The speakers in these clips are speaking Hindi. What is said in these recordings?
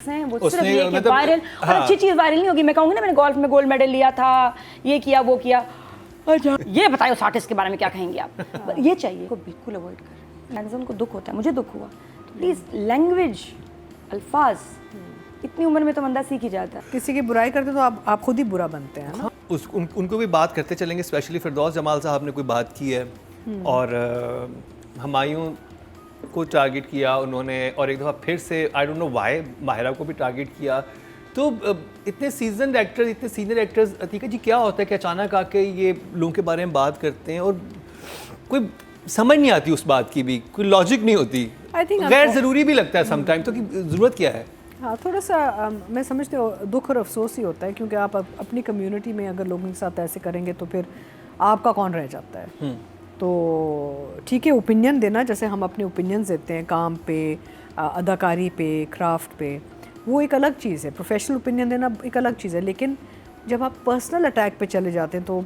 हैं वो सिर्फ ये कि वायरल और अच्छी चीज़ वायरल नहीं होगी। मैं कहूँगी ना मैंने गोल्फ में गोल्ड मेडल लिया था, ये किया वो किया, अच्छा ये बताओ उस आर्टिस्ट के बारे में क्या कहेंगे आप। ये चाहिए को बिल्कुल अवॉइड कर। मैंने को दुख होता है, मुझे दुख हुआ, तो प्लीज़ लैंग्वेज अल्फाज इतनी उम्र में तो बंदा सीख ही जाता है। किसी की बुराई करते तो आप खुद ही बुरा बनते हैं ना। उनको भी बात करते चलेंगे, स्पेशली फिरदौस जमाल साहब ने कोई बात की है और हुमायूं को टारगेट किया उन्होंने, और एक दफ़ा फिर से I don't know why Mahira को भी टारगेट किया। तो इतने सीजन एक्टर्स, इतने सीनियर एक्टर्स, अतीका जी क्या होता है कि अचानक आके ये लोगों के बारे में बात करते हैं और कोई समझ नहीं आती उस बात की भी, कोई लॉजिक नहीं होती, गैर ज़रूरी भी लगता है समटाइम, तो कि ज़रूरत क्या है? हाँ, थोड़ा सा मैं समझती हूँ दुख और अफसोस ही होता है, क्योंकि आप अपनी कम्युनिटी में अगर लोगों के साथ ऐसे करेंगे तो फिर आपका कौन रह जाता है। तो ठीक है, ओपिनियन देना, जैसे हम अपने ओपिनियन देते हैं काम पे, अदाकारी पे, क्राफ्ट पे, वो एक अलग चीज़ है। प्रोफेशनल ओपिनियन देना एक अलग चीज़ है, लेकिन जब आप पर्सनल अटैक पे चले जाते हैं तो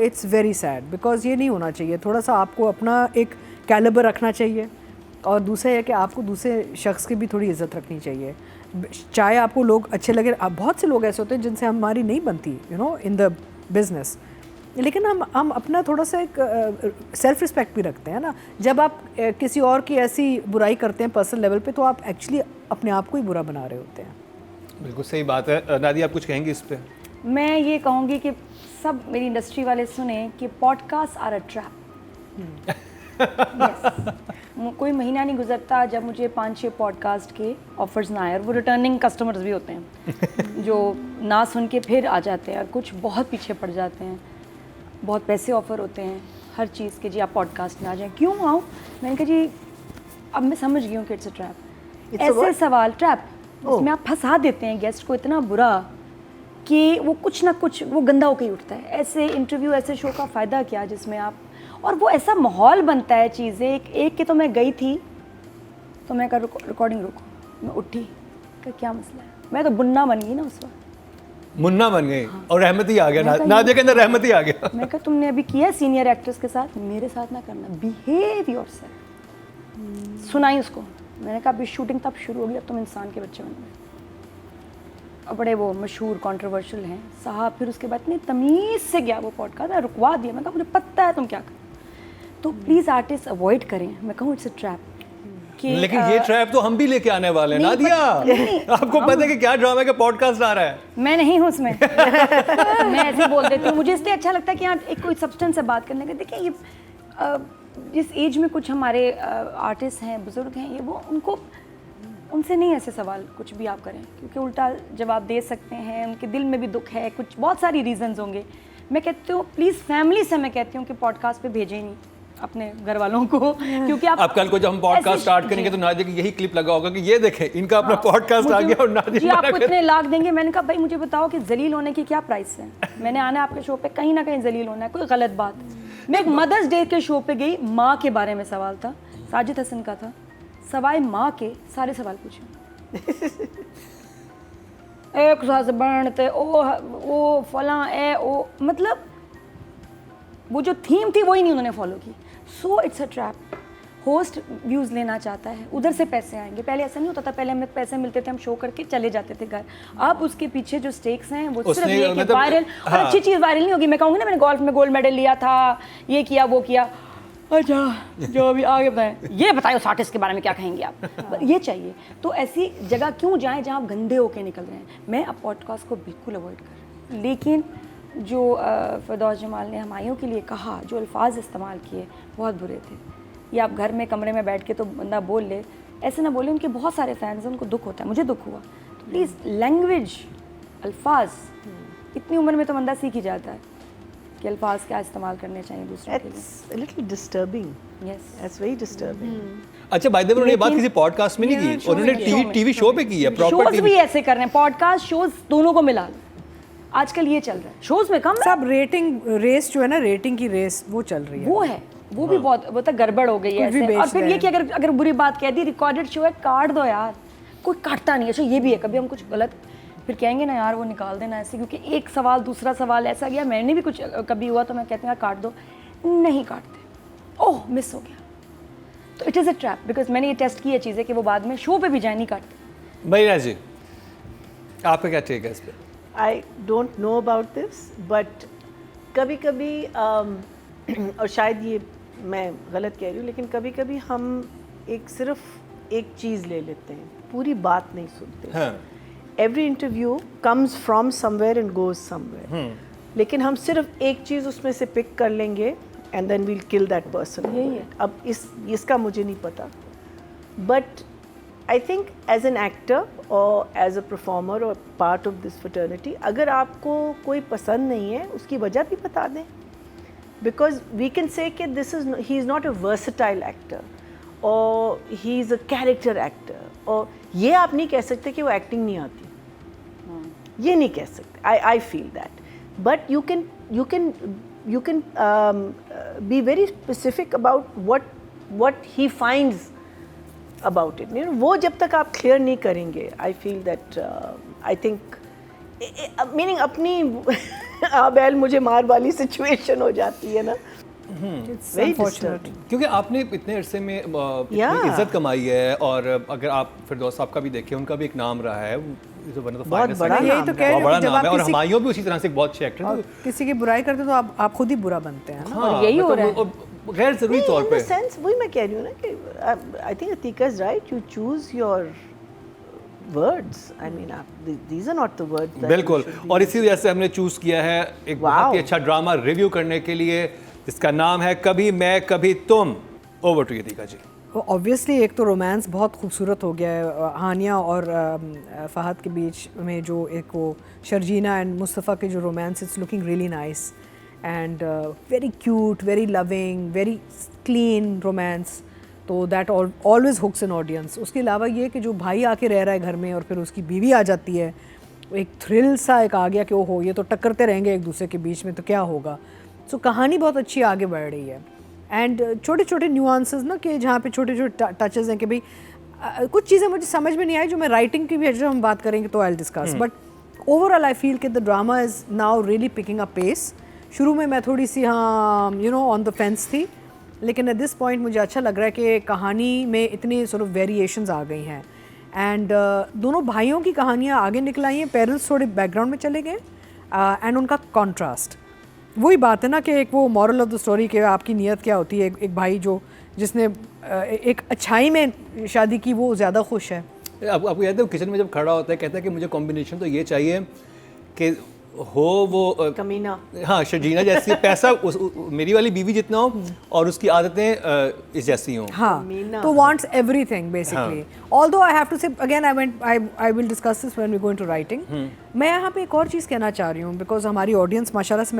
इट्स वेरी सैड, बिकॉज ये नहीं होना चाहिए। थोड़ा सा आपको अपना एक कैलिबर रखना चाहिए, और दूसरा है कि आपको दूसरे शख्स की भी थोड़ी इज्जत रखनी चाहिए। चाहे आपको लोग अच्छे लगे, बहुत से लोग ऐसे होते हैं जिनसे हमारी नहीं बनती इन द बिजनेस, लेकिन हम अपना थोड़ा सा एक सेल्फ रिस्पेक्ट भी रखते हैं ना। जब आप किसी और की ऐसी बुराई करते हैं पर्सनल लेवल पे, तो आप एक्चुअली अपने आप को ही बुरा बना रहे होते हैं। बिल्कुल सही बात है। नादी, आप कुछ कहेंगे इस पे? मैं ये कहूँगी कि सब मेरी इंडस्ट्री वाले सुने कि पॉडकास्ट आर अ ट्रैप। कोई महीना नहीं गुजरता जब मुझे 5-6 पॉडकास्ट के ऑफर्स ना आए, और वो रिटर्निंग कस्टमर्स भी होते हैं जो ना सुन के फिर आ जाते हैं, और कुछ बहुत पीछे पड़ जाते हैं। बहुत पैसे ऑफ़र होते हैं हर चीज़ के, जी आप पॉडकास्ट में आ जाएं। क्यों आऊँ? मैंने कहा जी अब मैं समझ गई हूँ कि इट्स अ ट्रैप। ऐसे सवाल ट्रैप उसमें आप फंसा देते हैं गेस्ट को इतना बुरा कि वो कुछ ना कुछ वो गंदा होकर ही उठता है। ऐसे इंटरव्यू, ऐसे शो का फ़ायदा क्या जिसमें आप, और वो ऐसा माहौल बनता है चीज़ें। एक के तो मैं गई थी, तो मैं कहा रिकॉर्डिंग रुको, मैं उठी, क्या क्या मसला है, मैं तो बुन्ना बन गई ना उस वक्त, मुन्ना बन गई। हाँ। और रहमत ही आ गया, नादिया के अंदर रहमत ही आ गया। मैं कहा तुमने अभी किया सीनियर एक्टर्स के साथ, मेरे साथ ना करना, बिहेव योरसेल्फ। सुनाई उसको, मैंने कहा अभी शूटिंग तब शुरू होगी, अब तुम इंसान के बच्चे बन गए। और बड़े वो मशहूर कंट्रोवर्शियल हैं साहब। फिर उसके बाद इतनी तमीज़ से गया वो पॉडकास्ट, मैं रुकवा दिया, मैं कहा मुझे पता है तुम क्या कर। तो प्लीज़ आर्टिस्ट अवॉइड करें। मैं कहूँ इट्स अ ट्रैप। लेकिन ये ट्रैप तो हम भी लेके आने वाले हैं नादिया। आपको पता है कि क्या ड्रामा का पॉडकास्ट आ रहा है? मैं नहीं हूँ उसमें। मैं ऐसे बोल देती हूँ, मुझे इसलिए अच्छा लगता है कि यहाँ एक कोई सब्सटेंस से बात करने का। देखिए ये जिस एज में कुछ हमारे आर्टिस्ट हैं, बुजुर्ग हैं, ये वो उनसे नहीं ऐसे सवाल कुछ भी आप करें, क्योंकि उल्टा जवाब दे सकते हैं, उनके दिल में भी दुख है, कुछ बहुत सारी रीजंस होंगे। मैं कहती हूँ प्लीज़ फैमिली से मैं कहती हूँ कि पॉडकास्ट पे भेजें नहीं अपने घर वालों को, क्योंकि आप कल को जब हम पॉडकास्ट स्टार्ट करेंगे तो नादिया की यही क्लिप लगा होगा कि ये देखें इनका अपना पॉडकास्ट आ गया और नादिया जी आपको इतने लाख देंगे। मैंने कहा भाई मुझे बताओ कि जलील होने की क्या प्राइस है। मैंने आना आपके शो पे, कहीं ना कहीं जलील होना है, कोई गलत बात। मैं एक मदर्स डे के शो पे गई, माँ के बारे में सवाल था, साजिद हसन का था, सवाए माँ के सारे सवाल पूछे। एक हस्बैंड थे, ओ फला ए ओ, मतलब वो जो थीम थी वही नहीं उन्होंने फॉलो की। So it's a trap. Host views लेना चाहता है, उधर से पैसे आएंगे। पहले ऐसा नहीं होता था, पहले हमें पैसे मिलते थे, हम शो करके चले जाते थे घर। अब उसके पीछे जो स्टेक्स हैं वो सिर्फ ये कि वायरल और अच्छी चीज़ वायरल नहीं होगी। मैं कहूँगी ना मैंने गोल्फ में गोल्ड मेडल लिया था, ये किया वो किया, अच्छा जो अभी आगे बताएं, ये बताओ उस आर्टिस्ट के बारे में क्या कहेंगे आप। ये चाहिए। तो ऐसी जगह क्यों जाएं जहाँ आप गंदे होके निकल रहे हैं। मैं अब पॉडकास्ट को बिल्कुल अवॉइड कर, लेकिन जो फिरदौस जमाल ने हुमायूं के लिए कहा, जो अल्फाज इस्तेमाल किए बहुत बुरे थे। या आप घर में कमरे में बैठ के तो बंदा बोल ले, ऐसे ना बोले। उनके बहुत सारे फैंस हैं, उनको दुख होता है, मुझे दुख हुआ। तो प्लीज़ लैंग्वेज अल्फाज इतनी उम्र में तो बंदा सीख ही जाता है कि अल्फाज क्या इस्तेमाल करने चाहिए दूसरों के लिए। It's a little disturbing. Yes, That's very disturbing. अच्छा, बाय द वे उन्होंने ये बात किसी पॉडकास्ट में नहीं की, उन्होंने टीवी शो पे की है। शोज भी ऐसे कर रहे हैं, पॉडकास्ट शोज दोनों को मिला लो। आजकल ये चल रहा है, शोज में कम सब रेटिंग रेस जो है ना, रेटिंग की रेस वो चल रही है। वो है, वो भी बहुत तो गड़बड़ हो गई है ऐसे। और फिर ये कि अगर बुरी बात कह दी, रिकॉर्डेड शो है, काट दो यार, कोई काटता नहीं है। अच्छा ये भी है, कभी हम कुछ गलत फिर कहेंगे ना यार वो निकाल देना ऐसे, क्योंकि एक सवाल दूसरा सवाल ऐसा गया। मैंने भी कुछ कभी हुआ तो मैं कहती हूँ यार काट दो, नहीं काटते, ओह मिस हो गया। तो it is a trap, because मैंने ये टेस्ट की है चीज़ें कि वो बाद में शो पे भी जाए नहीं काटते। भैया जी आपका क्या टेक है इस पे? I don't know about this, but कभी कभी और शायद ये मैं गलत कह रही हूँ, लेकिन कभी कभी हम सिर्फ एक चीज़ ले लेते हैं, पूरी बात नहीं सुनते. हाँ. Every interview comes from somewhere and goes somewhere, लेकिन हम सिर्फ एक चीज़ उसमें से पिक कर लेंगे and then will kill that person. यही है. अब इसका मुझे नहीं पता, but I think as an actor और एज अ परफॉर्मर और पार्ट ऑफ दिस फ्रेटर्निटी, अगर आपको कोई पसंद नहीं है उसकी वजह भी बता दें, बिकॉज वी कैन से कि this is he is not a versatile actor और he is a character actor, और ये आप नहीं कह सकते कि वो एक्टिंग नहीं आती. ये नहीं कह सकते. I feel that, but you can be very specific about what he finds about it. वो जब तक आप clear नहीं करेंगे, I feel that I think meaning अपनी बैल मुझे मार वाली situation हो जाती है ना. It's Very unfortunate. disturbing. क्योंकि आपने इतने अरसे में इतनी Yeah. इज्जत कमाई है, और अगर आप फिरदौस साहब का भी देखें, उनका भी एक नाम रहा है, is one of the बहुत finest बड़ा actors. नाम यही तो है. कह रही बहुत हूँ बड़ा कि जब नाम है, आप और किसी हमायूं भी उसी तरह से एक बहुत अच्छे एक्टर और हैं. किसी की बुराई करते हो तो आप खुद ही बुरा बनते हैं ना. हाँ, यही हो रहा है. मतलब गैर जरूरी तौर In पे. the sense, वही मैं कह रही हूँ ना कि I think Atika is right. You choose your words. I mean, these are not the words that you बिल्कुल, should be और इसी वजह से हमने चूज किया है एक बहुत ही Wow. अच्छा ड्रामा रिव्यू करने के लिए, जिसका नाम है कभी मैं कभी तुम. ओवर टू यतिका जी. ऑब्वियसली एक तो रोमांस बहुत खूबसूरत हो गया है. हानिया और फहद के बीच में जो एक वो शर्जीना एंड मुस्तफ़ा के जो romance, it's looking really nice and very cute, very loving, very clean romance. तो that always hooks an audience. उसके अलावा ये कि जो भाई आके रह रहा है घर में और फिर उसकी बीवी आ जाती है, एक थ्रिल सा एक आ गया कि ओहो ये तो टक्करते रहेंगे एक दूसरे के बीच में, तो क्या होगा. सो कहानी बहुत अच्छी आगे बढ़ रही है. एंड छोटे छोटे न्यूआंसेस ना, कि जहाँ पे छोटे छोटे टचेस हैं कि भाई कुछ चीज़ें मुझे समझ में नहीं आई, जो मैं राइटिंग की भी जब हम बात करेंगे तो I will discuss. But overall I feel कि the drama is now really picking a pace. शुरू में मैं थोड़ी सी ऑन द फेंस थी, लेकिन एट दिस पॉइंट मुझे अच्छा लग रहा है कि कहानी में इतनी सॉर्ट ऑफ वेरिएशंस आ गई हैं. एंड दोनों भाइयों की कहानियाँ आगे निकल आई हैं, पेरेंट्स थोड़े बैकग्राउंड में चले गए, एंड उनका कॉन्ट्रास्ट. वही बात है ना कि एक वो मॉरल ऑफ द स्टोरी के आपकी नीयत क्या होती है. एक भाई जिसने एक अच्छाई में शादी की, वो ज़्यादा खुश है. आपको याद है वो किचन में जब खड़ा होता है, कहता है कि मुझे कॉम्बिनेशन तो ये चाहिए कि हो वो कमीना. हाँ, शर्जीना जैसी, पैसा मेरी वाली बीवी जितना हो और उसकी आदतें इस जैसी हों. हाँ, मीना. तो wants everything basically. Although I have to say again, I will discuss this when we go into writing. मैं यहाँ पे एक और चीज़ कहना चाह रही हूँ, बिकॉज हमारी ऑडियंस माशाल्लाह से